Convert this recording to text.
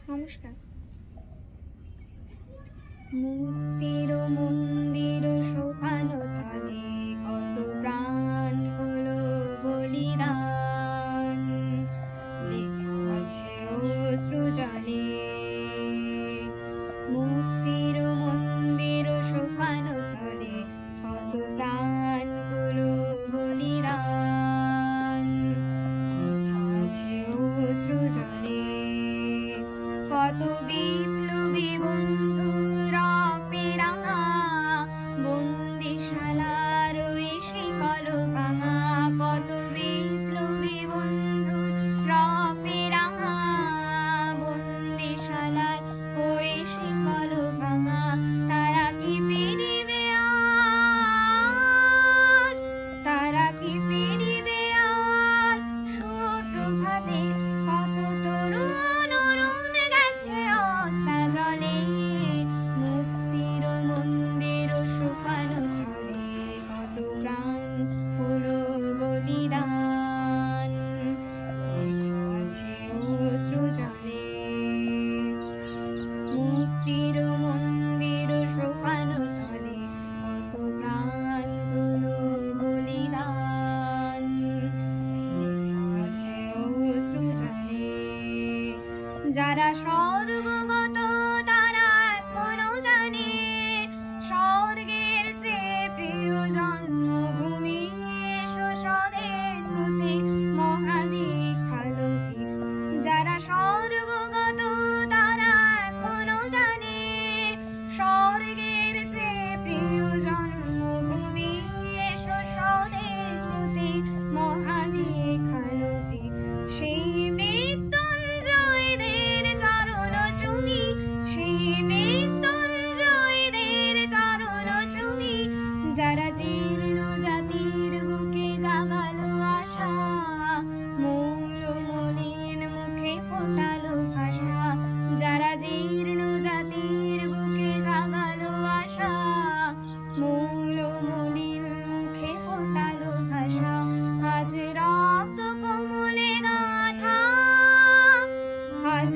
নমস্কার। মুক্তির মন্দির সোপান তলে কত প্রাণ হলো বলিদান, লেখা আছে অশ্রু জলে। মুক্তির মন্দির সোপান তলে কত প্রাণ হলো বলিদান, লেখা আছে অশ্রু জলে। কত বিপ্লবী বন্ধু রক্তে রাঙা, বন্দিশালার ওই শিকল ভাঙা। কত বিপ্লবী বন্ধু রক্তে রাঙা, বন্দিশালার ওই শিকল ভাঙা। তারা কি ফিরিবে আর, তারা কি ফিরিবে আর সুপ্রভাতে? কত তরুণ অরুণ গেছে অস্তা জলে। মুক্তির মন্দির সোপান তলে কত প্রাণ হলো বলিদান, লেখা আছে অশ্রু জলে। মুক্তির মন্দির সোপান তলে কত প্রাণ হলো বলিদান, লেখা আছে অশ্রু জলে। যারা স্বর্গগত তারা এখনো জানে, স্বর্গের চেয়ে প্রিয় জন্মভূমি। স্বদেশ স্মৃতি মহাদীক্ষালোকে। যারা স্বর্গগত তারা এখনো জানে, স্বর্গের চেয়ে প্রিয় জন্মভূমি। স্বদেশ স্মৃতি মহাদীক্ষালোকে। সেই মৃত্যুঞ্জয়দের চরণ চুমি, সেই মৃত্যুঞ্জয়দের চরণ চুমি। যারা জীর্ণ জাতির বুকে জাগালো আশা, মৌল মলিন মুখে ফোটালো ভাষা। যারা জীর্ণ জাতির বুকে জাগালো আশা, মৌল মলিন মুখে ফোটালো ভাষা। আজ রক্ত কোমলে গাথা, আজ